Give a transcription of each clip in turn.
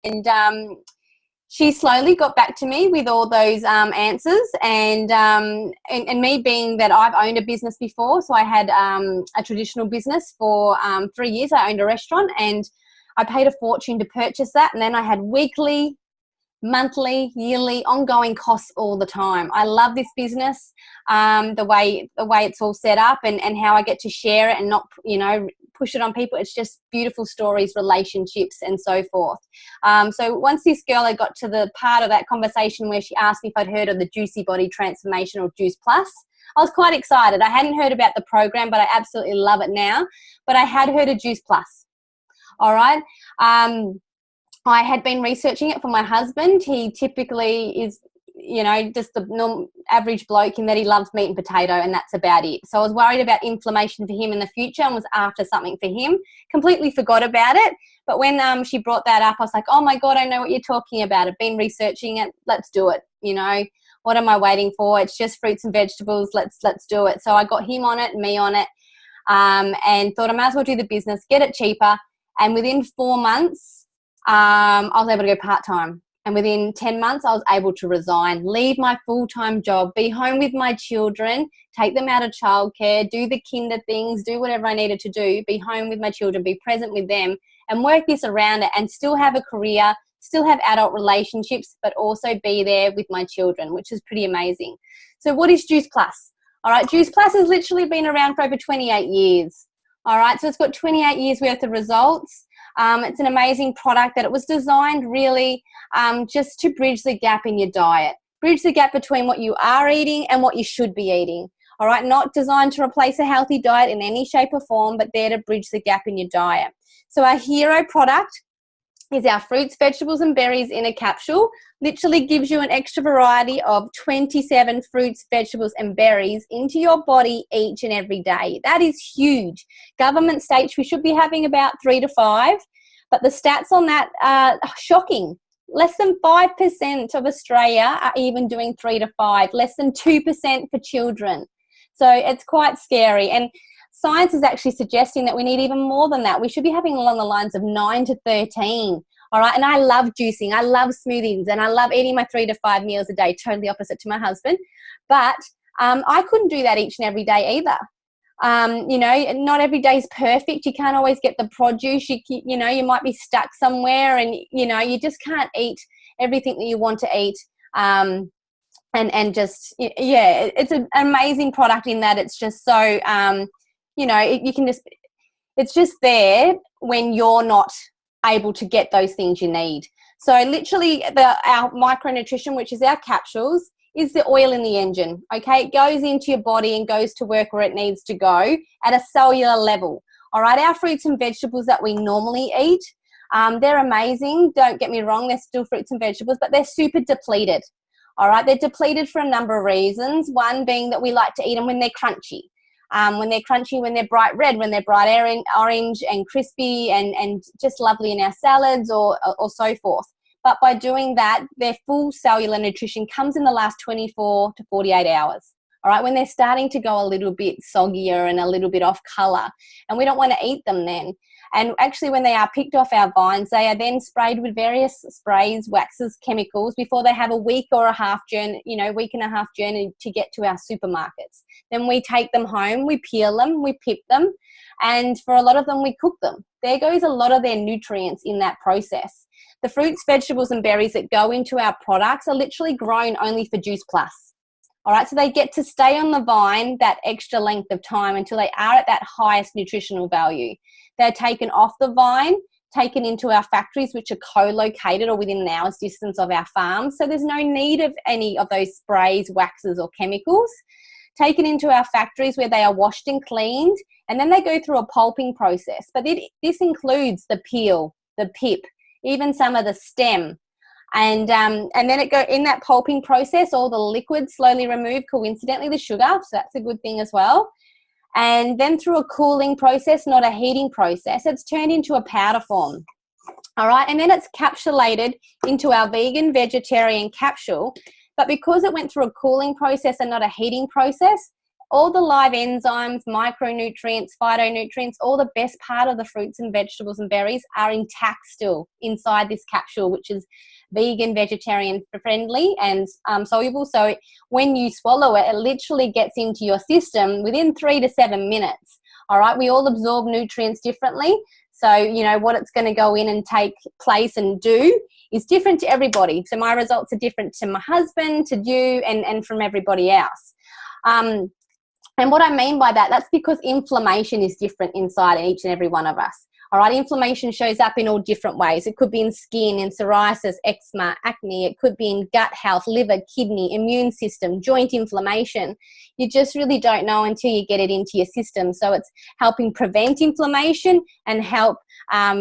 And she slowly got back to me with all those answers, and me being that I've owned a business before, so I had a traditional business for 3 years. I owned a restaurant, and I paid a fortune to purchase that, and then I had weekly, monthly, yearly, ongoing costs all the time. I love this business, the way it's all set up, and how I get to share it and not, push it on people. It's just beautiful stories, relationships, and so forth. So once this girl had got to the part of that conversation where she asked me if I'd heard of the Juicy Body Transformation or Juice Plus, I was quite excited. I hadn't heard about the program, but I absolutely love it now. But I had heard of Juice Plus. All right. I had been researching it for my husband. He typically is, just the normal average bloke in that he loves meat and potato, and that's about it. So I was worried about inflammation for him in the future and was after something for him. Completely forgot about it. But when she brought that up, I was like, oh my God, I know what you're talking about. I've been researching it. Let's do it. What am I waiting for? It's just fruits and vegetables. Let's do it. So I got him on it, me on it, and thought I might as well do the business, get it cheaper. And within 4 months, I was able to go part-time. And within 10 months, I was able to resign, leave my full-time job, be home with my children, take them out of childcare, do the kinder things, do whatever I needed to do, be home with my children, be present with them, and work this around it and still have a career, still have adult relationships, but also be there with my children, which is pretty amazing. So what is Juice Plus? All right, Juice Plus has literally been around for over 28 years. All right, so it's got 28 years worth of results. It's an amazing product that it was designed really just to bridge the gap in your diet, bridge the gap between what you are eating and what you should be eating. All right, not designed to replace a healthy diet in any shape or form, but there to bridge the gap in your diet. So our hero product is our fruits, vegetables, and berries in a capsule. Literally gives you an extra variety of 27 fruits, vegetables, and berries into your body each and every day. That is huge. Government states we should be having about 3 to 5, but the stats on that are shocking. Less than 5% of Australia are even doing 3 to 5, less than 2% for children. So it's quite scary. And science is actually suggesting that we need even more than that. We should be having along the lines of 9 to 13. All right. And I love juicing. I love smoothies, and I love eating my 3 to 5 meals a day, totally opposite to my husband. But I couldn't do that each and every day either. Not every day is perfect. You can't always get the produce. You might be stuck somewhere, and, you just can't eat everything that you want to eat. It's an amazing product in that it's just so, it's just there when you're not able to get those things you need. So literally our micronutrition, which is our capsules, is the oil in the engine, okay? It goes into your body and goes to work where it needs to go at a cellular level. All right, our fruits and vegetables that we normally eat, they're amazing. Don't get me wrong, they're still fruits and vegetables, but they're super depleted. All right, they're depleted for a number of reasons. One being that we like to eat them when they're crunchy. When they're bright red, when they're bright orange and crispy and just lovely in our salads or so forth. But by doing that, their full cellular nutrition comes in the last 24 to 48 hours. All right, when they're starting to go a little bit soggier and a little bit off color, and we don't want to eat them then. And actually, when they are picked off our vines, they are then sprayed with various sprays, waxes, chemicals before they have a week and a half journey to get to our supermarkets. Then we take them home, we peel them, we pip them, and for a lot of them, we cook them. There goes a lot of their nutrients in that process. The fruits, vegetables, and berries that go into our products are literally grown only for Juice Plus. All right, so they get to stay on the vine that extra length of time until they are at that highest nutritional value. They're taken off the vine, taken into our factories, which are co-located or within an hour's distance of our farms. So there's no need of any of those sprays, waxes, or chemicals. Taken into our factories where they are washed and cleaned, and then they go through a pulping process. But this includes the peel, the pip, even some of the stem. And then it go in that pulping process, all the liquids slowly remove, coincidentally the sugar, so that's a good thing as well. And then through a cooling process, not a heating process, it's turned into a powder form. All right, and then it's capsulated into our vegan vegetarian capsule. But because it went through a cooling process and not a heating process, All the live enzymes, micronutrients, phytonutrients, all the best part of the fruits and vegetables and berries are intact still inside this capsule, which is vegan, vegetarian friendly and soluble. So when you swallow it, it literally gets into your system within 3 to 7 minutes. All right, we all absorb nutrients differently. So, you know, what it's going to go in and take place and do is different to everybody. So my results are different to my husband, to you, and from everybody else. And what I mean by that, that's because inflammation is different inside each and every one of us. All right, inflammation shows up in all different ways. It could be in skin, in psoriasis, eczema, acne. It could be in gut health, liver, kidney, immune system, joint inflammation. You just really don't know until you get it into your system. So it's helping prevent inflammation and help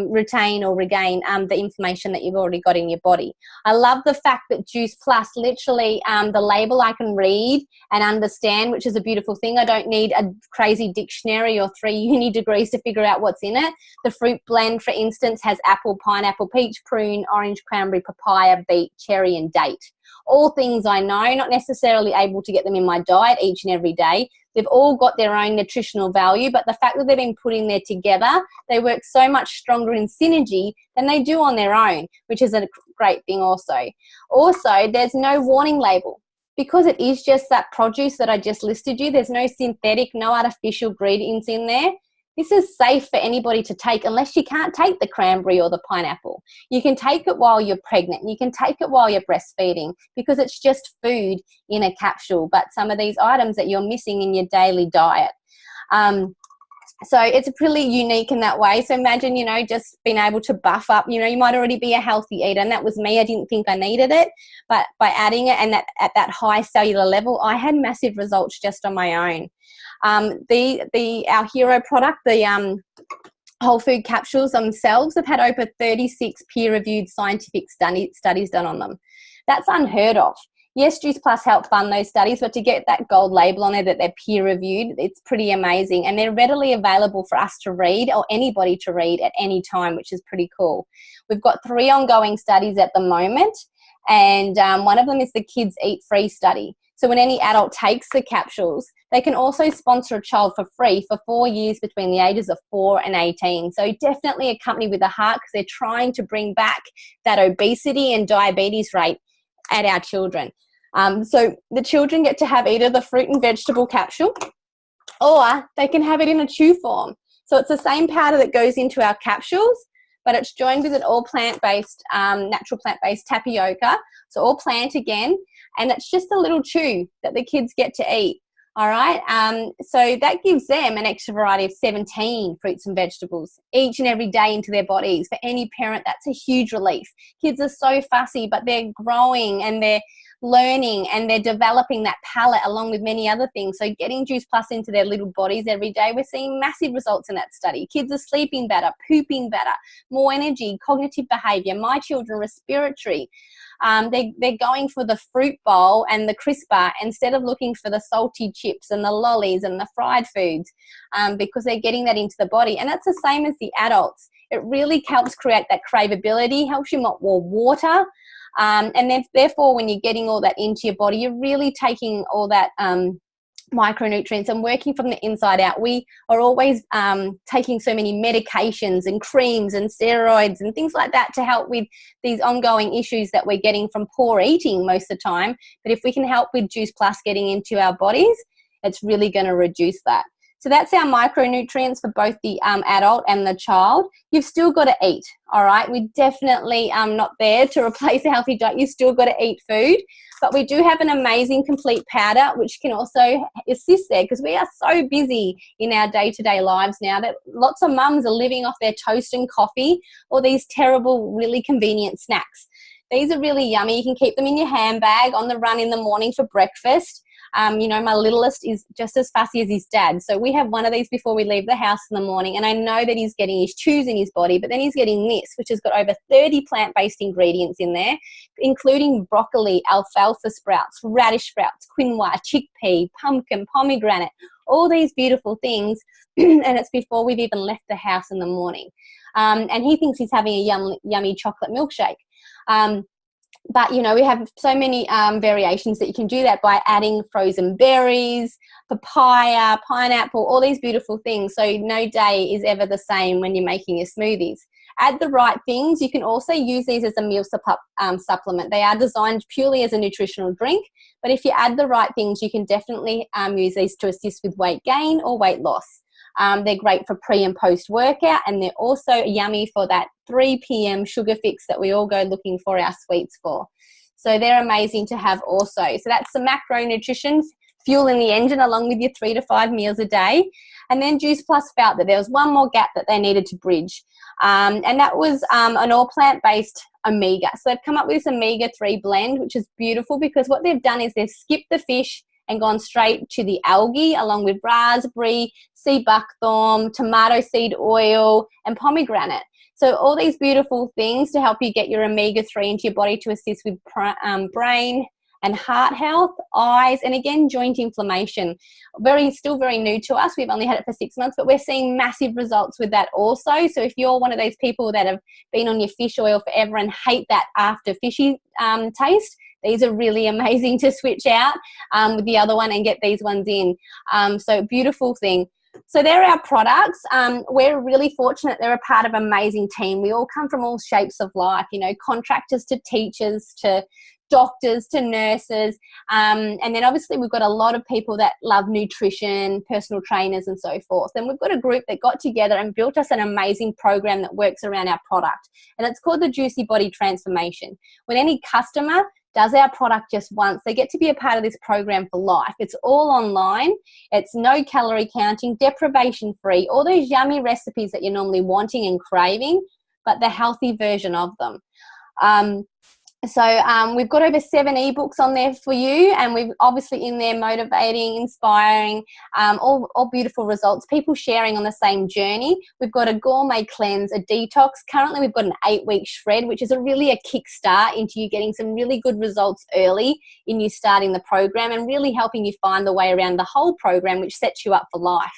retain or regain the inflammation that you've already got in your body. I love the fact that Juice Plus, literally the label I can read and understand, which is a beautiful thing. I don't need a crazy dictionary or 3 uni degrees to figure out what's in it. The fruit blend, for instance, has apple, pineapple, peach, prune, orange, cranberry, papaya, beet, cherry, and date. All things I know, not necessarily able to get them in my diet each and every day. They've all got their own nutritional value, but the fact that they've been put in there together, they work so much stronger in synergy than they do on their own, which is a great thing also. Also, there's no warning label. Because it is just that produce that I just listed you, there's no synthetic, no artificial ingredients in there. This is safe for anybody to take unless you can't take the cranberry or the pineapple. You can take it while you're pregnant. You can take it while you're breastfeeding because it's just food in a capsule, but some of these items that you're missing in your daily diet. So it's really unique in that way. So imagine, you know, just being able to buff up. You know, you might already be a healthy eater, and that was me. I didn't think I needed it, but by adding it and that at that high cellular level, I had massive results just on my own. Our hero product, the whole food capsules themselves, have had over 36 peer-reviewed scientific studies done on them. That's unheard of. Yes, Juice Plus helped fund those studies, but to get that gold label on there that they're peer-reviewed, it's pretty amazing. And they're readily available for us to read or anybody to read at any time, which is pretty cool. We've got 3 ongoing studies at the moment, and one of them is the Kids Eat Free study. So when any adult takes the capsules, they can also sponsor a child for free for 4 years between the ages of 4 and 18. So definitely a company with a heart because they're trying to bring back that obesity and diabetes rate at our children. So the children get to have either the fruit and vegetable capsule or they can have it in a chew form. So it's the same powder that goes into our capsules, but it's joined with an all plant-based, natural plant-based tapioca. So all plant again, and it's just a little chew that the kids get to eat. All right. So that gives them an extra variety of 17 fruits and vegetables each and every day into their bodies. For any parent, that's a huge relief. Kids are so fussy, but they're growing and they're learning and they're developing that palate along with many other things. So getting Juice Plus into their little bodies every day, we're seeing massive results in that study. Kids are sleeping better, pooping better, more energy, cognitive behavior. My children, respiratory. They're going for the fruit bowl and the crisp bar instead of looking for the salty chips and the lollies and the fried foods, because they're getting that into the body. And that's the same as the adults. It really helps create that craveability, helps you want more water. And then therefore, when you're getting all that into your body, you're really taking all that micronutrients and working from the inside out. We are always taking so many medications and creams and steroids and things like that to help with these ongoing issues that we're getting from poor eating most of the time. But if we can help with Juice Plus getting into our bodies, it's really going to reduce that. So that's our micronutrients for both the adult and the child. You've still got to eat, all right? We're definitely not there to replace a healthy diet. You've still got to eat food. But we do have an amazing complete powder which can also assist there, because we are so busy in our day-to-day lives now that lots of mums are living off their toast and coffee or these terrible, really convenient snacks. These are really yummy. You can keep them in your handbag on the run in the morning for breakfast. You know, my littlest is just as fussy as his dad. So we have one of these before we leave the house in the morning. And I know that he's getting his chews in his body, but then he's getting this, which has got over 30 plant-based ingredients in there, including broccoli, alfalfa sprouts, radish sprouts, quinoa, chickpea, pumpkin, pomegranate, all these beautiful things. And it's before we've even left the house in the morning. And he thinks he's having a yummy chocolate milkshake. But, you know, we have so many variations that you can do that by adding frozen berries, papaya, pineapple, all these beautiful things. So no day is ever the same when you're making your smoothies. Add the right things. You can also use these as a meal supplement. They are designed purely as a nutritional drink, but if you add the right things, you can definitely use these to assist with weight gain or weight loss. They're great for pre and post workout, and they're also yummy for that 3 p.m. sugar fix that we all go looking for our sweets for. So they're amazing to have also. So that's the macronutrition, fueling the engine along with your 3 to 5 meals a day. And then Juice Plus felt that there was one more gap that they needed to bridge. And that was an all plant-based omega. So they've come up with this omega-3 blend, which is beautiful because what they've done is they've skipped the fish and gone straight to the algae along with raspberry, sea buckthorn, tomato seed oil, and pomegranate. So all these beautiful things to help you get your omega-3 into your body to assist with brain and heart health, eyes, and again, joint inflammation. Still very new to us. We've only had it for 6 months, but we're seeing massive results with that also. So if you're one of those people that have been on your fish oil forever and hate that after fishy taste, these are really amazing to switch out with the other one and get these ones in. So beautiful thing. So they're our products. We're really fortunate they're a part of an amazing team. We all come from all shapes of life, you know, contractors to teachers to doctors to nurses. And then obviously we've got a lot of people that love nutrition, personal trainers and so forth. And we've got a group that got together and built us an amazing program that works around our product. And it's called the Juicy Body Transformation. When any customer does our product just once, they get to be a part of this program for life. It's all online. It's no calorie counting, deprivation free, all those yummy recipes that you're normally wanting and craving, but the healthy version of them. So we've got over 7 ebooks on there for you, and we've obviously in there motivating, inspiring, all beautiful results, people sharing on the same journey. We've got a gourmet cleanse, a detox. Currently we've got an 8-week shred, which is really a kickstart into you getting some really good results early in you starting the program and really helping you find the way around the whole program, which sets you up for life.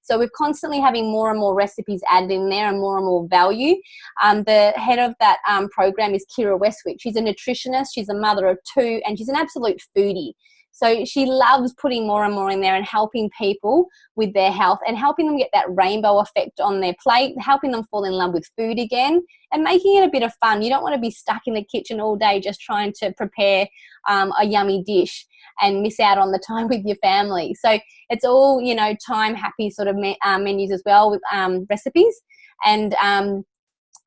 So we're constantly having more and more recipes added in there and more value. The head of that program is Kira Westwick. She's a nutritionist, she's a mother of 2, and she's an absolute foodie. So she loves putting more and more in there and helping people with their health and helping them get that rainbow effect on their plate, helping them fall in love with food again and making it a bit of fun. You don't want to be stuck in the kitchen all day just trying to prepare a yummy dish and miss out on the time with your family. So it's all, you know, time happy sort of menus as well with recipes. And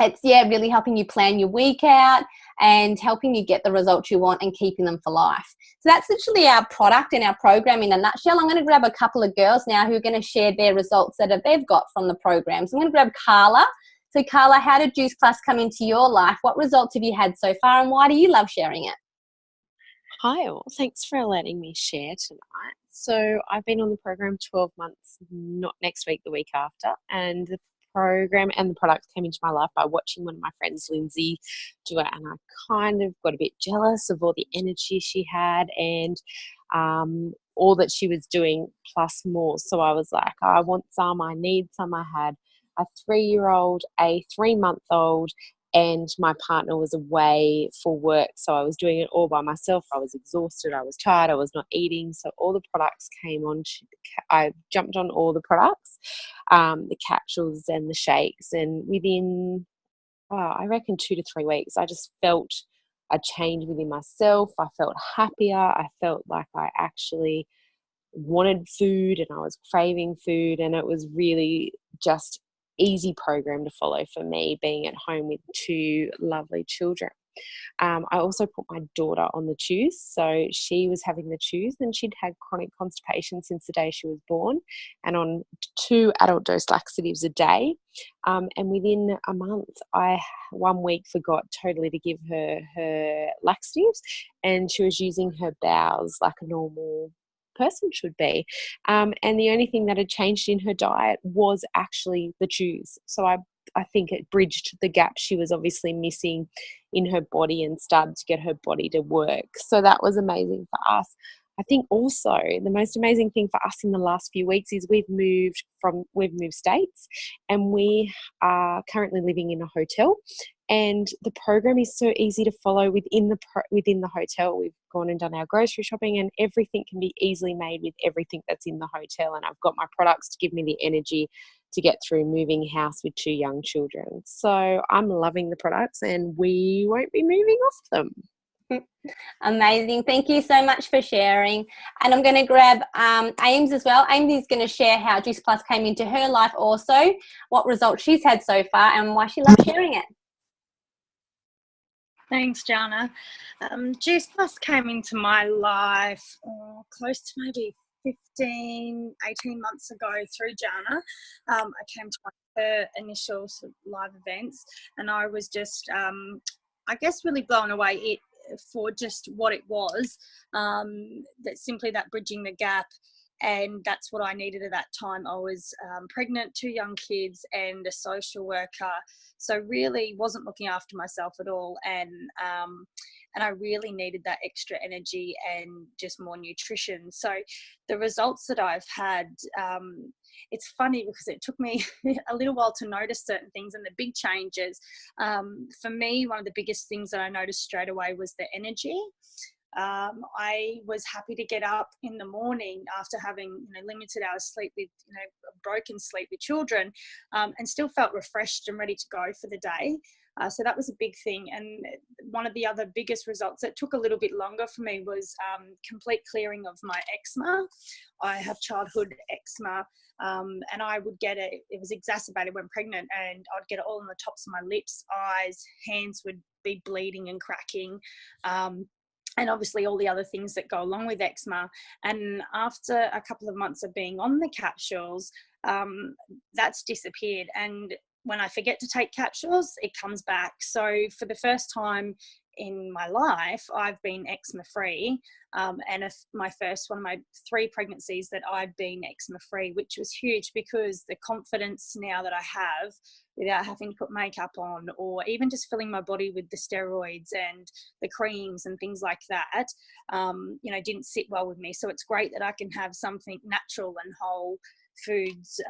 it's, really helping you plan your week out and helping you get the results you want and keeping them for life. So that's literally our product and our program in a nutshell. I'm going to grab a couple of girls now who are going to share their results that they've got from the program. So I'm going to grab Carla. So Carla, how did Juice Plus come into your life? What results have you had so far and why do you love sharing it? Hi all, thanks for letting me share tonight. So I've been on the program 12 months, not next week, the week after, and the program and the product came into my life by watching one of my friends, Lindsay, do it, and I kind of got a bit jealous of all the energy she had and all that she was doing plus more. So I was like, I want some, I need some. I had a 3-year-old, a 3-month-old, and my partner was away for work, so I was doing it all by myself. I was exhausted, I was tired, I was not eating, so all the products came on. I jumped on all the products, the capsules and the shakes, and within, I reckon 2 to 3 weeks, I just felt a change within myself. I felt happier. I felt like I actually wanted food and I was craving food, and it was really just easy program to follow for me, being at home with 2 lovely children. I also put my daughter on the chews. So she was having the chews and she'd had chronic constipation since the day she was born and on 2 adult dose laxatives a day. And within a month, I 1 week forgot totally to give her laxatives, and she was using her bowels like a normal person should be. And the only thing that had changed in her diet was actually the chews. So I think it bridged the gap she was obviously missing in her body and started to get her body to work. So that was amazing for us. I think also the most amazing thing for us in the last few weeks is we've moved states, and we are currently living in a hotel, And the program is so easy to follow within the hotel. We've gone and done our grocery shopping, and everything can be easily made with everything that's in the hotel. And I've got my products to give me the energy to get through moving house with 2 young children. So I'm loving the products, and we won't be moving off them. Amazing. Thank you so much for sharing. And I'm going to grab Ames as well. Ames is going to share how Juice Plus came into her life also, what results she's had so far, and why she loves sharing it. Thanks, Jana. Juice Plus came into my life close to maybe 18 months ago through Jana. I came to one of her initial sort of live events, and I was just, I guess, really blown away for just what it was, that simply that bridging the gap. And that's what I needed at that time. I was pregnant, 2 young kids, and a social worker. So really wasn't looking after myself at all. And I really needed that extra energy and just more nutrition. So the results that I've had, it's funny because it took me a little while to notice certain things and the big changes. For me, one of the biggest things that I noticed straight away was the energy. I was happy to get up in the morning after having limited hours sleep with broken sleep with children, and still felt refreshed and ready to go for the day. So that was a big thing. And one of the other biggest results that took a little bit longer for me was complete clearing of my eczema. I have childhood eczema, and I would get it was exacerbated when pregnant, and I'd get it all on the tops of my lips, eyes, hands would be bleeding and cracking. And obviously all the other things that go along with eczema. And after a couple of months of being on the capsules, that's disappeared. And when I forget to take capsules, it comes back. So for the first time in my life, I've been eczema free. And my first one of my 3 pregnancies that I've been eczema free, which was huge because the confidence now that I have without having to put makeup on, or even just filling my body with the steroids and the creams and things like that, didn't sit well with me. So it's great that I can have something natural and whole foods,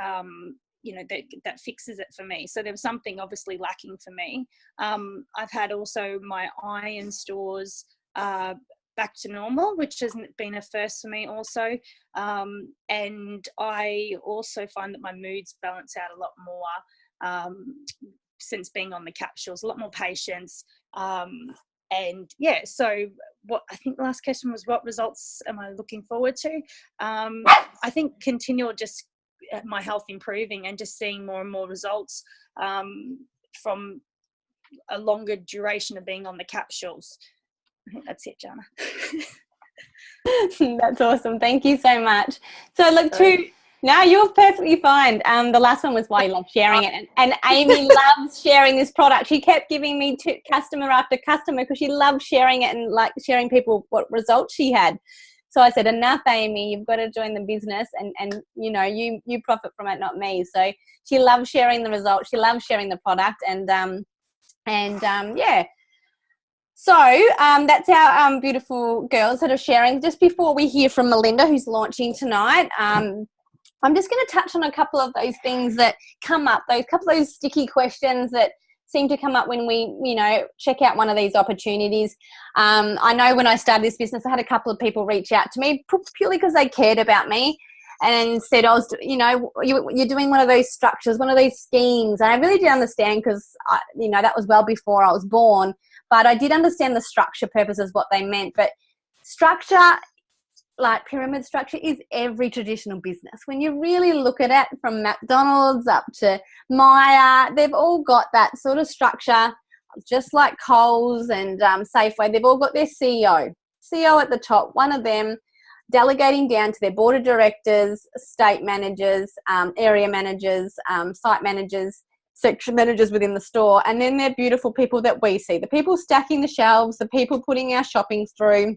that fixes it for me. So there was something obviously lacking for me. I've had also my iron stores back to normal, which has been a first for me also. And I also find that my moods balance out a lot more since being on the capsules, a lot more patience. And yeah, so what I think the last question was, what results am I looking forward to? I think continual just my health improving and just seeing more and more results from a longer duration of being on the capsules. I think that's it, Jana. That's awesome. Thank you so much. So look, now you're perfectly fine. The last one was why you love sharing it. And Amy loves sharing this product. She kept giving me customer after customer because she loved sharing it and like sharing people what results she had. So I said, enough, Amy, you've got to join the business and you profit from it, not me. So she loves sharing the results. She loves sharing the product yeah. So that's our beautiful girls that are sharing. Just before we hear from Melinda, who's launching tonight, I'm just going to touch on a couple of those things that come up, those sticky questions that seem to come up when we, check out one of these opportunities. I know when I started this business, I had a couple of people reach out to me purely because they cared about me and said, you're doing one of those structures, one of those schemes. And I really did understand because, that was well before I was born. But I did understand the structure purposes, what they meant. But structure, like pyramid structure, is every traditional business. When you really look at it, from McDonald's up to Myer, they've all got that sort of structure, just like Coles and Safeway. They've all got their CEO at the top, one of them delegating down to their board of directors, estate managers, area managers, site managers, section managers within the store, and then they're beautiful people that we see, the people stacking the shelves, the people putting our shopping through,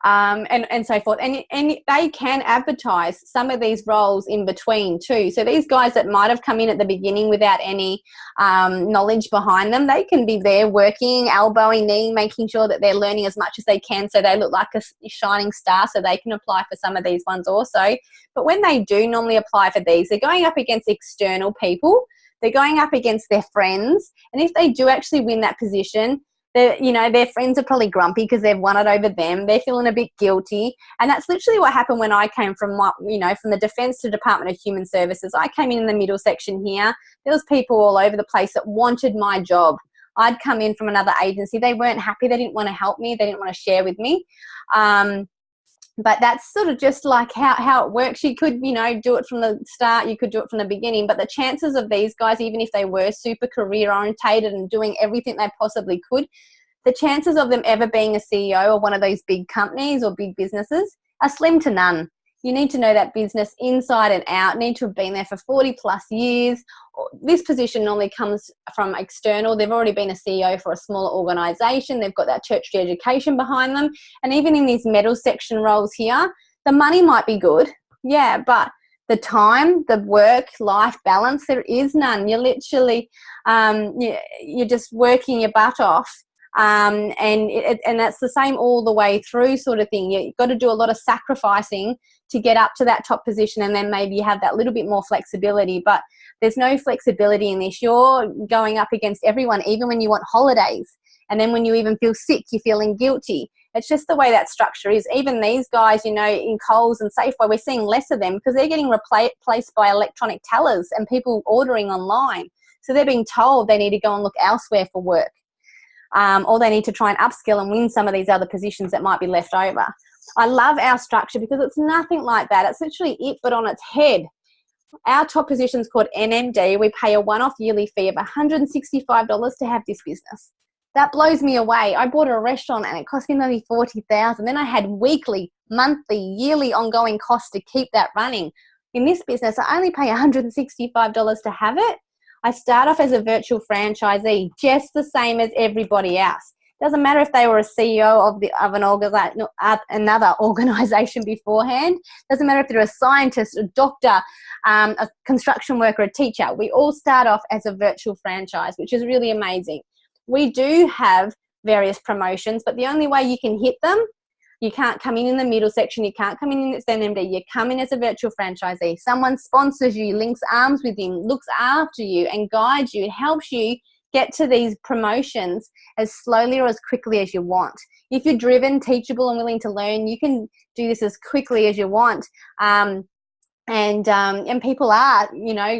and so forth. And they can advertise some of these roles in between too. So these guys that might have come in at the beginning without any knowledge behind them, they can be there working, elbowing, kneeing, making sure that they're learning as much as they can so they look like a shining star, so they can apply for some of these ones also. But when they do normally apply for these, they're going up against external people. They're going up against their friends. And if they do actually win that position, their friends are probably grumpy because they've won it over them. They're feeling a bit guilty. And that's literally what happened when I came from the Defence to Department of Human Services. I came in the middle section here. There was people all over the place that wanted my job. I'd come in from another agency. They weren't happy. They didn't want to help me. They didn't want to share with me. But that's sort of just like how it works. You could, do it from the start. You could do it from the beginning. But the chances of these guys, even if they were super career orientated and doing everything they possibly could, the chances of them ever being a CEO of one of those big companies or big businesses are slim to none. You need to know that business inside and out, need to have been there for 40 plus years. This position normally comes from external. They've already been a CEO for a smaller organisation. They've got that tertiary education behind them. And even in these middle section roles here, the money might be good, yeah, but the time, the work-life balance, there is none. You're literally, you're just working your butt off. And that's the same all the way through sort of thing. You've got to do a lot of sacrificing to get up to that top position, and then maybe you have that little bit more flexibility. But there's no flexibility in this. You're going up against everyone, even when you want holidays. And then when you even feel sick, you're feeling guilty. It's just the way that structure is. Even these guys, in Coles and Safeway, we're seeing less of them because they're getting replaced by electronic tellers and people ordering online. So they're being told they need to go and look elsewhere for work. Or they need to try and upskill and win some of these other positions that might be left over. I love our structure because it's nothing like that. It's literally it, but on its head. Our top position is called NMD. We pay a one-off yearly fee of $165 to have this business. That blows me away. I bought a restaurant and it cost me nearly $40,000. Then I had weekly, monthly, yearly ongoing costs to keep that running. In this business, I only pay $165 to have it. I start off as a virtual franchisee, just the same as everybody else. Doesn't matter if they were a CEO of another organisation beforehand. Doesn't matter if they're a scientist, a doctor, a construction worker, a teacher. We all start off as a virtual franchise, which is really amazing. We do have various promotions, but the only way you can hit them, you can't come in the middle section. You can't come in as NMD. You come in as a virtual franchisee. Someone sponsors you, links arms with you, looks after you and guides you, helps you get to these promotions as slowly or as quickly as you want. If you're driven, teachable and willing to learn, you can do this as quickly as you want. And people are,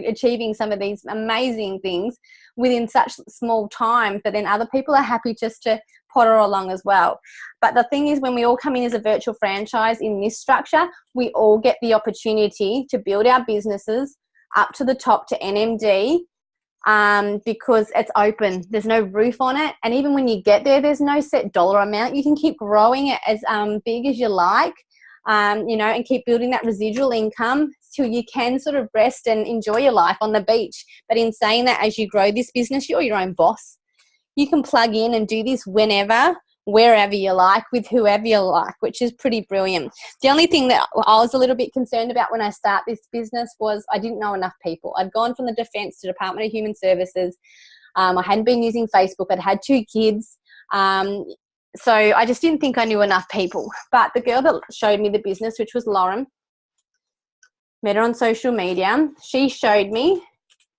achieving some of these amazing things within such small time, but then other people are happy just to potter along as well. But the thing is, when we all come in as a virtual franchise in this structure, we all get the opportunity to build our businesses up to the top to NMD, because it's open. There's no roof on it. And even when you get there, there's no set dollar amount. You can keep growing it as big as you like, and keep building that residual income till you can sort of rest and enjoy your life on the beach. But in saying that, as you grow this business, you're your own boss. You can plug in and do this whenever, wherever you like, with whoever you like, which is pretty brilliant. The only thing that I was a little bit concerned about when I started this business was I didn't know enough people. I'd gone from the Defence to Department of Human Services. I hadn't been using Facebook. I'd had 2 kids. So I just didn't think I knew enough people. But the girl that showed me the business, which was Lauren, met her on social media. She showed me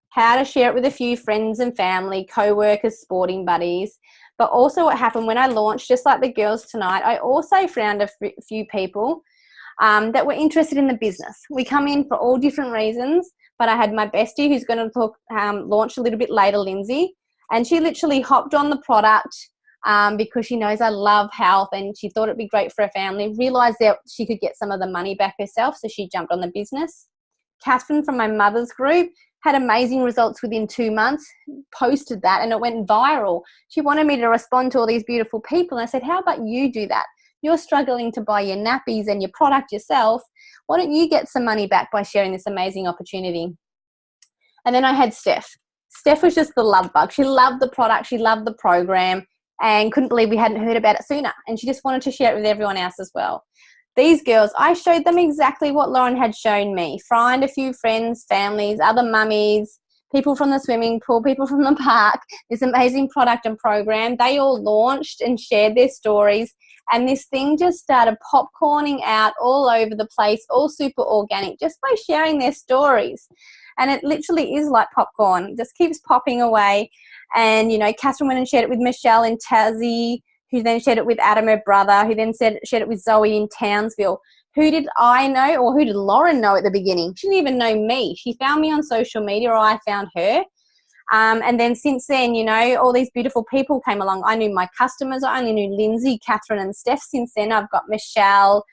how to share it with a few friends and family, co-workers, sporting buddies. But also what happened when I launched, just like the girls tonight, I also found a few people that were interested in the business. We come in for all different reasons, but I had my bestie who's going to launch a little bit later, Lindsay, and she literally hopped on the product because she knows I love health and she thought it'd be great for her family, realised that she could get some of the money back herself, so she jumped on the business. Catherine from my mother's group had amazing results within 2 months, posted that and it went viral. She wanted me to respond to all these beautiful people. And I said, how about you do that? You're struggling to buy your nappies and your product yourself. Why don't you get some money back by sharing this amazing opportunity? And then I had Steph. Steph was just the love bug. She loved the product. She loved the program and couldn't believe we hadn't heard about it sooner. And she just wanted to share it with everyone else as well. These girls, I showed them exactly what Lauren had shown me. Find a few friends, families, other mummies, people from the swimming pool, people from the park, this amazing product and program. They all launched and shared their stories. And this thing just started popcorning out all over the place, all super organic, just by sharing their stories. And it literally is like popcorn. It just keeps popping away. And, you know, Catherine went and shared it with Michelle in Tassie, who then shared it with Adam, her brother, who then shared it with Zoe in Townsville. Who did I know, or who did Lauren know at the beginning? She didn't even know me. She found me on social media, or I found her. And then since then, you know, all these beautiful people came along. I knew my customers. I only knew Lindsay, Catherine and Steph. Since then, I've got Michelle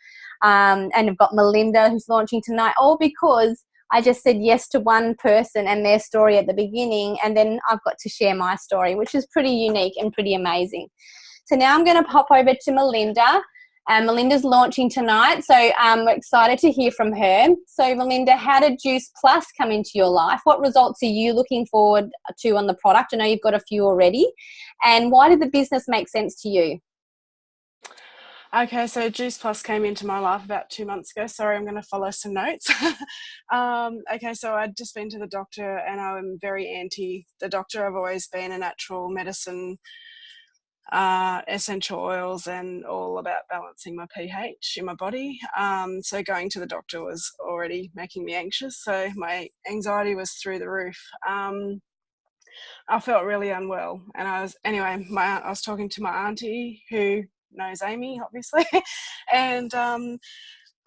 and I've got Melinda, who's launching tonight, all because I just said yes to one person and their story at the beginning, and then I've got to share my story, which is pretty unique and pretty amazing. So now I'm going to pop over to Melinda. Melinda's launching tonight, so we're excited to hear from her. So Melinda, how did Juice Plus come into your life? What results are you looking forward to on the product? I know you've got a few already. And why did the business make sense to you? Okay, so Juice Plus came into my life about 2 months ago. Sorry, I'm going to follow some notes. Okay, so I'd just been to the doctor and I'm very anti the doctor. I've always been a natural medicine, essential oils and all about balancing my pH in my body. So going to the doctor was already making me anxious. So my anxiety was through the roof. I felt really unwell and I was talking to my auntie who knows Amy, obviously, and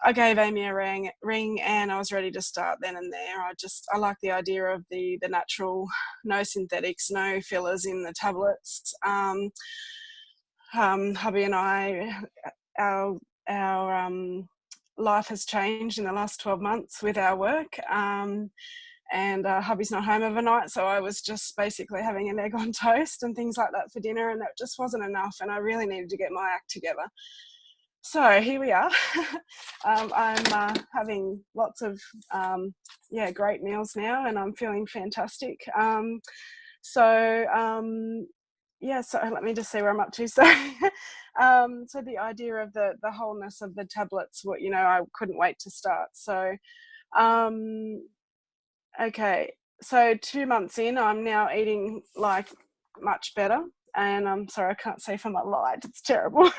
I gave Amy a ring and I was ready to start then and there. I like the idea of the natural, no synthetics, no fillers in the tablets. Hubby and I, our life has changed in the last 12 months with our work. And hubby's not home overnight, so I was just basically having an egg on toast and things like that for dinner, and that just wasn't enough, and I really needed to get my act together. So here we are. I'm having lots of great meals now, and I'm feeling fantastic. So let me just see where I'm up to. So so the idea of the wholeness of the tablets, I couldn't wait to start. So okay, so 2 months in, I'm now eating like much better. And I'm sorry, I can't see for my light. It's terrible.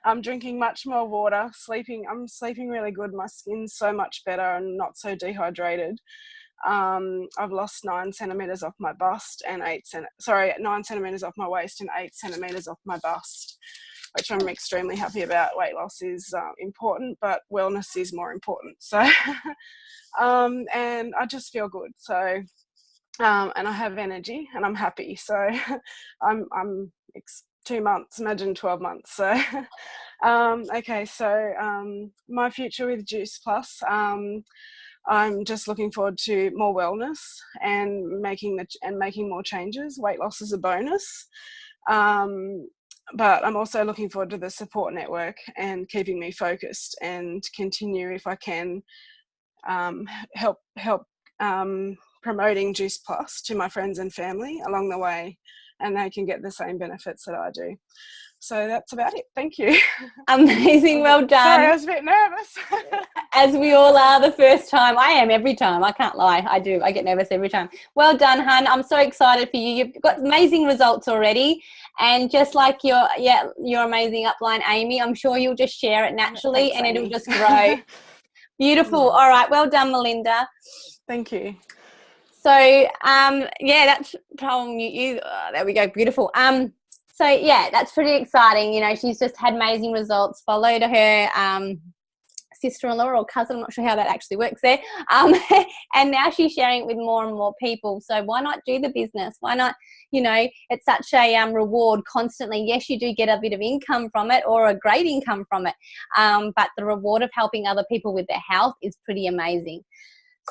I'm drinking much more water, I'm sleeping really good. My skin's so much better and not so dehydrated. I've lost 9 centimeters off my bust and 9 centimeters off my waist and 8 centimeters off my bust, which I'm extremely happy about. Weight loss is important, but wellness is more important. So, and I just feel good. So, and I have energy and I'm happy. So I'm 2 months, imagine 12 months. So, okay. So, my future with Juice Plus, I'm just looking forward to more wellness and making more changes. Weight loss is a bonus. But I'm also looking forward to the support network and keeping me focused and continue, if I can, help promoting Juice Plus to my friends and family along the way, and they can get the same benefits that I do. So that's about it. Thank you. Amazing. Well done. Sorry, I was a bit nervous. As we all are the first time. I am every time. I can't lie. I do. I get nervous every time. Well done, hun. I'm so excited for you. You've got amazing results already. And just like your amazing upline, Amy, I'm sure you'll just share it naturally. Thanks, and Amy. It'll just grow. Beautiful. All right. Well done, Melinda. Thank you. So, that's probably you. There we go. Beautiful. So, that's pretty exciting. You know, she's just had amazing results. Followed her sister-in-law or cousin. I'm not sure how that actually works there. And now she's sharing it with more and more people. So why not do the business? Why not, it's such a reward constantly. Yes, you do get a bit of income from it or a great income from it. But the reward of helping other people with their health is pretty amazing.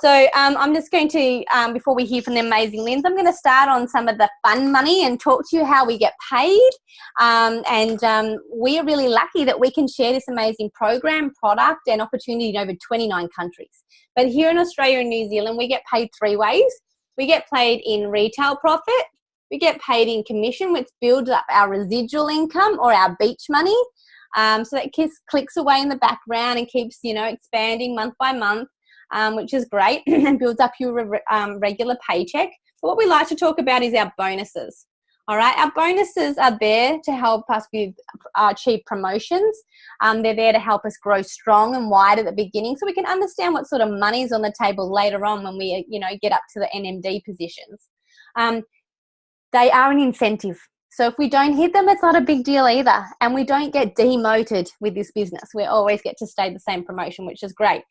So I'm just going to, before we hear from the amazing Lynns, I'm going to start on some of the fun money and talk to you how we get paid. We are really lucky that we can share this amazing program, product and opportunity in over 29 countries. But here in Australia and New Zealand, we get paid 3 ways. We get paid in retail profit. We get paid in commission, which builds up our residual income or our beach money. So that clicks away in the background and keeps, expanding month by month. Which is great and builds up your regular paycheck. But what we like to talk about is our bonuses. All right, our bonuses are there to help us with achieve promotions. They're there to help us grow strong and wide at the beginning, so we can understand what sort of money's on the table later on when we, get up to the NMD positions. They are an incentive. So if we don't hit them, it's not a big deal either. And we don't get demoted with this business. We always get to stay the same promotion, which is great.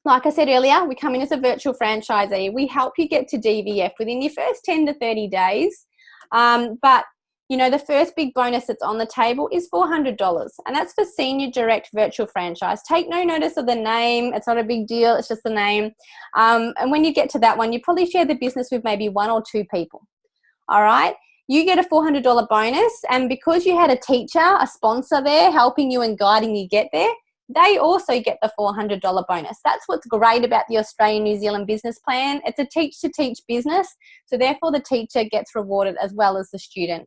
Like I said earlier, we come in as a virtual franchisee. We help you get to DVF within your first 10 to 30 days. But, the first big bonus that's on the table is $400. And that's for senior direct virtual franchise. Take no notice of the name. It's not a big deal. It's just the name. And when you get to that one, you probably share the business with maybe 1 or 2 people. All right. You get a $400 bonus. And because you had a teacher, a sponsor there helping you and guiding you get there, they also get the $400 bonus. That's what's great about the Australian-New Zealand business plan. It's a teach-to-teach business, so therefore the teacher gets rewarded as well as the student.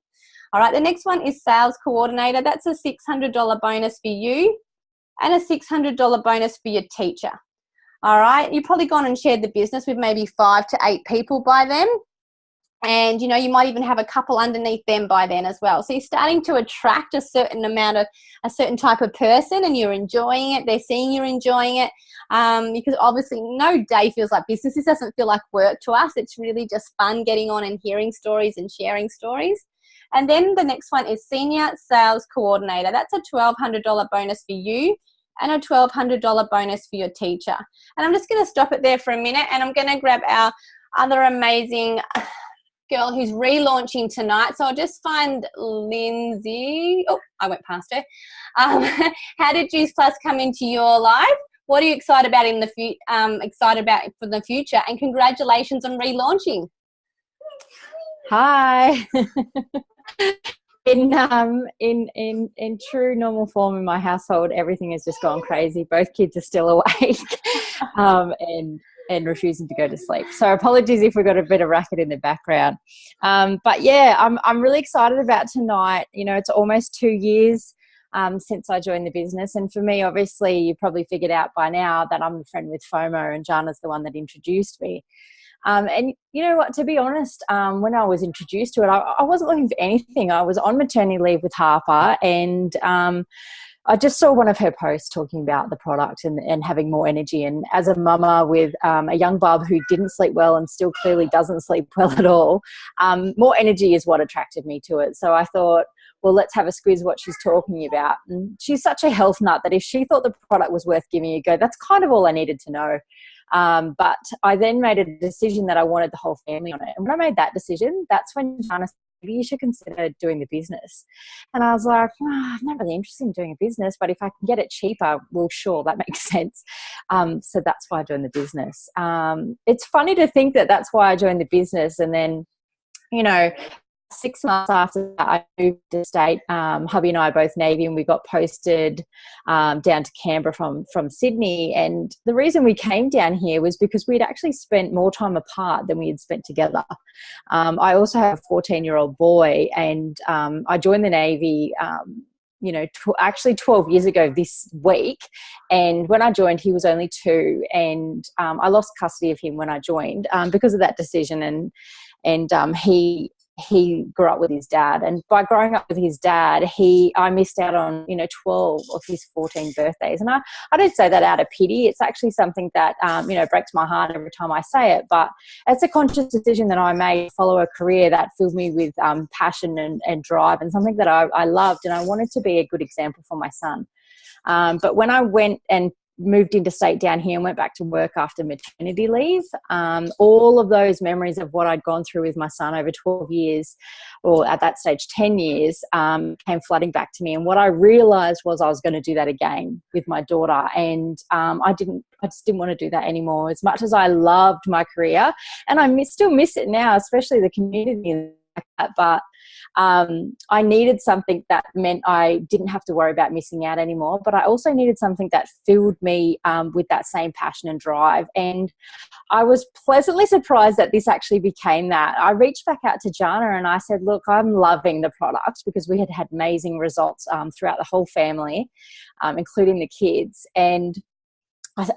All right, the next one is sales coordinator. That's a $600 bonus for you and a $600 bonus for your teacher. All right, you've probably gone and shared the business with maybe 5 to 8 people by then. And, you might even have a couple underneath them by then as well. So you're starting to attract a certain type of person, and you're enjoying it. They're seeing you're enjoying it, because obviously no day feels like business. This doesn't feel like work to us. It's really just fun getting on and hearing stories and sharing stories. And then the next one is senior sales coordinator. That's a $1,200 bonus for you and a $1,200 bonus for your teacher. And I'm just going to stop it there for a minute, and I'm going to grab our other amazing girl who's relaunching tonight. So I'll just find Lindsay. Oh, I went past her. How did Juice Plus come into your life? What are you excited about for the future? And congratulations on relaunching. Hi. In true normal form in my household, everything has just gone crazy. Both kids are still awake. And refusing to go to sleep. So apologies if we've got a bit of racket in the background. But yeah, I'm really excited about tonight. It's almost 2 years since I joined the business. And for me, obviously, you probably figured out by now that I'm a friend with FOMO, and Jana's the one that introduced me. And you know what, to be honest, when I was introduced to it, I wasn't looking for anything. I was on maternity leave with Harper, and I just saw one of her posts talking about the product and having more energy. And as a mama with a young bub who didn't sleep well and still clearly doesn't sleep well at all, more energy is what attracted me to it. So I thought, well, let's have a squiz what she's talking about. And she's such a health nut that if she thought the product was worth giving a go, that's kind of all I needed to know. But I then made a decision that I wanted the whole family on it. And when I made that decision, that's when Jana said, maybe you should consider doing the business. And I was like, I'm not really interested in doing a business, but if I can get it cheaper, well, sure, that makes sense. So that's why I joined the business. It's funny to think that that's why I joined the business. And then, 6 months after that, I moved to state. Hubby and I are both Navy, and we got posted down to Canberra from Sydney. And the reason we came down here was because we'd actually spent more time apart than we had spent together. I also have a 14-year-old boy, and I joined the Navy actually 12 years ago this week. And when I joined, he was only 2, and I lost custody of him when I joined because of that decision. And he grew up with his dad, and by growing up with his dad, I missed out on 12 of his 14 birthdays. And I don't say that out of pity. It's actually something that breaks my heart every time I say it, but it's a conscious decision that I made to follow a career that filled me with passion and drive, and something that I loved, and I wanted to be a good example for my son. But when I went and moved interstate down here and went back to work after maternity leave, all of those memories of what I'd gone through with my son over 12 years, or at that stage 10 years, came flooding back to me. And what I realized was I was going to do that again with my daughter. And I just didn't want to do that anymore. As much as I loved my career, and I still miss it now, especially the community, but I needed something that meant I didn't have to worry about missing out anymore, but I also needed something that filled me with that same passion and drive. And I was pleasantly surprised that this actually became that. I reached back out to Jana and I said, look, I'm loving the product, because we had amazing results throughout the whole family, including the kids. And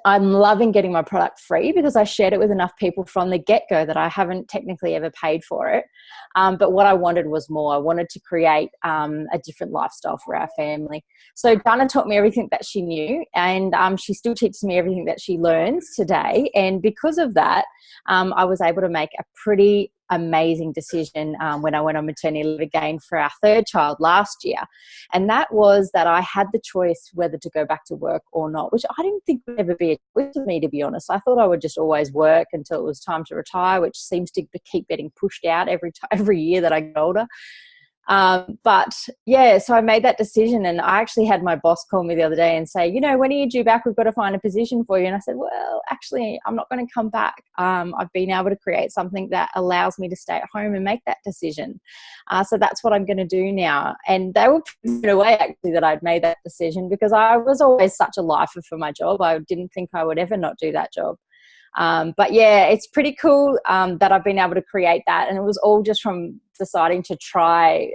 I'm loving getting my product free because I shared it with enough people from the get-go that I haven't technically ever paid for it. But what I wanted was more. I wanted to create a different lifestyle for our family. So Dana taught me everything that she knew, and she still teaches me everything that she learns today. And because of that, I was able to make a pretty amazing decision when I went on maternity leave again for our third child last year. And that was that I had the choice whether to go back to work or not, which I didn't think would ever be a choice for me, to be honest. I thought I would just always work until it was time to retire, which seems to keep getting pushed out every year that I get older. But yeah, so I made that decision, and I actually had my boss call me the other day and say, you know, when are you due back? We've got to find a position for you. And I said, well, actually, I'm not going to come back. I've been able to create something that allows me to stay at home and make that decision. So that's what I'm going to do now. And they were pretty blown away, actually, that I'd made that decision, because I was always such a lifer for my job. I didn't think I would ever not do that job. But yeah, it's pretty cool that I've been able to create that. And it was all just from deciding to try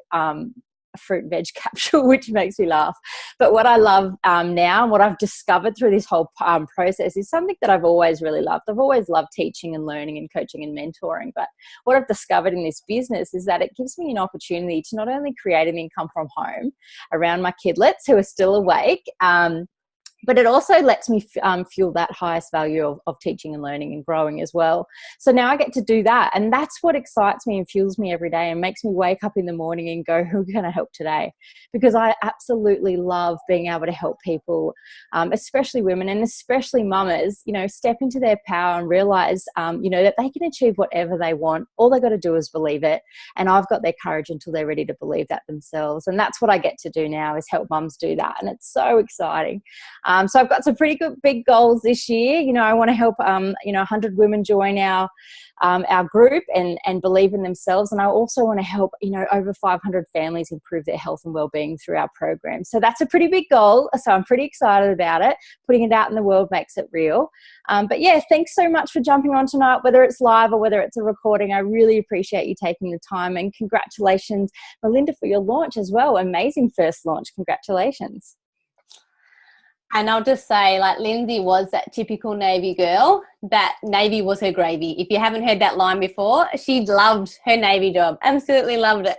fruit and veg capsule, which makes me laugh. But what I love now, and what I've discovered through this whole process, is something that I've always really loved. I've always loved teaching and learning and coaching and mentoring. But what I've discovered in this business is that it gives me an opportunity to not only create an income from home around my kidlets who are still awake, but it also lets me fuel that highest value of teaching and learning and growing as well. So now I get to do that. And that's what excites me and fuels me every day and makes me wake up in the morning and go, who can I help today? Because I absolutely love being able to help people, especially women and especially mamas, you know, step into their power and realize, you know, that they can achieve whatever they want. All they got to do is believe it. And I've got their courage until they're ready to believe that themselves. And that's what I get to do now, is help mums do that. And it's so exciting. So I've got some pretty good big goals this year. You know, I want to help, 100 women join our group and believe in themselves. And I also want to help, over 500 families improve their health and well-being through our program. So that's a pretty big goal. So I'm pretty excited about it. Putting it out in the world makes it real. But yeah, thanks so much for jumping on tonight, whether it's live or whether it's a recording. I really appreciate you taking the time, and congratulations, Melinda, for your launch as well. Amazing first launch. Congratulations. And I'll just say, like, Lindsay was that typical Navy girl, that Navy was her gravy. If you haven't heard that line before, she loved her Navy job, absolutely loved it.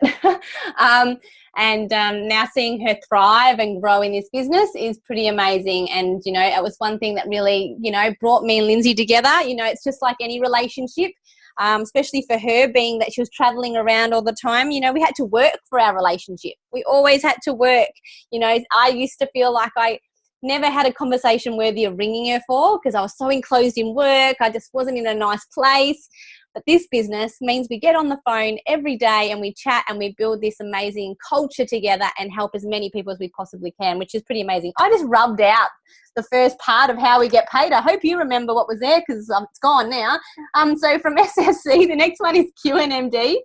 Now seeing her thrive and grow in this business is pretty amazing. And, it was one thing that really, brought me and Lindsay together. It's just like any relationship. Especially for her, being that she was traveling around all the time, we had to work for our relationship. We always had to work. I used to feel like I never had a conversation worthy of ringing her for, because I was so enclosed in work. I just wasn't in a nice place. But this business means we get on the phone every day and we chat and we build this amazing culture together and help as many people as we possibly can, which is pretty amazing. I just rubbed out the first part of how we get paid. I hope you remember what was there, because it's gone now. So from SSC, the next one is QNMD.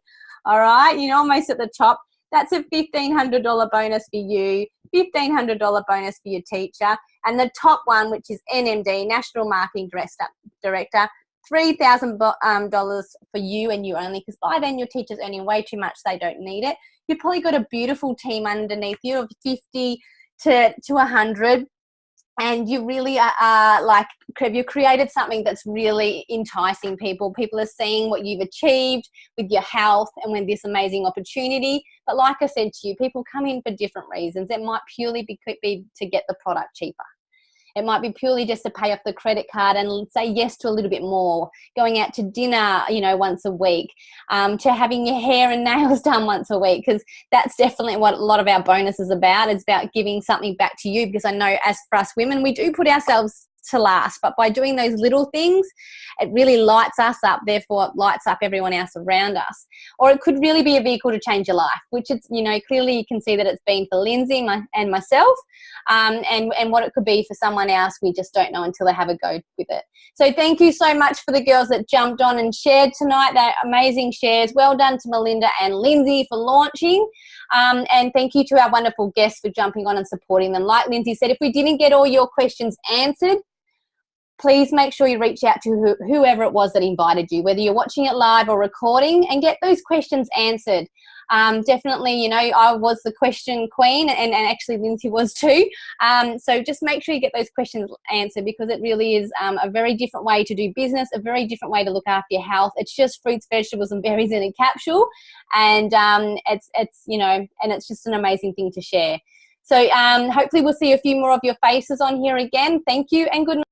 All right, almost at the top. That's a $1,500 bonus for you, $1,500 bonus for your teacher. And the top one, which is NMD, National Marketing Director, $3,000 for you and you only, because by then your teacher's earning way too much. They don't need it. You've probably got a beautiful team underneath you of 50 to 100. And you really are you've created something that's really enticing people. People are seeing what you've achieved with your health and with this amazing opportunity. But like I said to you, people come in for different reasons. It might purely be to get the product cheaper. It might be purely just to pay off the credit card and say yes to a little bit more, going out to dinner, once a week, to having your hair and nails done once a week, because that's definitely what a lot of our bonus is about. It's about giving something back to you, because I know as for us women, we do put ourselves to last, but by doing those little things, it really lights us up, therefore it lights up everyone else around us. Or it could really be a vehicle to change your life, which it's, clearly you can see that it's been for Lindsay and myself, and what it could be for someone else, we just don't know until they have a go with it. So thank you so much for the girls that jumped on and shared tonight. They're amazing shares. Well done to Melinda and Lindsay for launching, and thank you to our wonderful guests for jumping on and supporting them. Like Lindsay said, if we didn't get all your questions answered, please make sure you reach out to whoever it was that invited you, whether you're watching it live or recording, and get those questions answered. definitely, you know, I was the question queen, and actually Lindsay was too. So just make sure you get those questions answered, because it really is a very different way to do business, a very different way to look after your health. It's just fruits, vegetables and berries in a capsule, and it's you know, and it's just an amazing thing to share. So hopefully we'll see a few more of your faces on here again. Thank you and good night.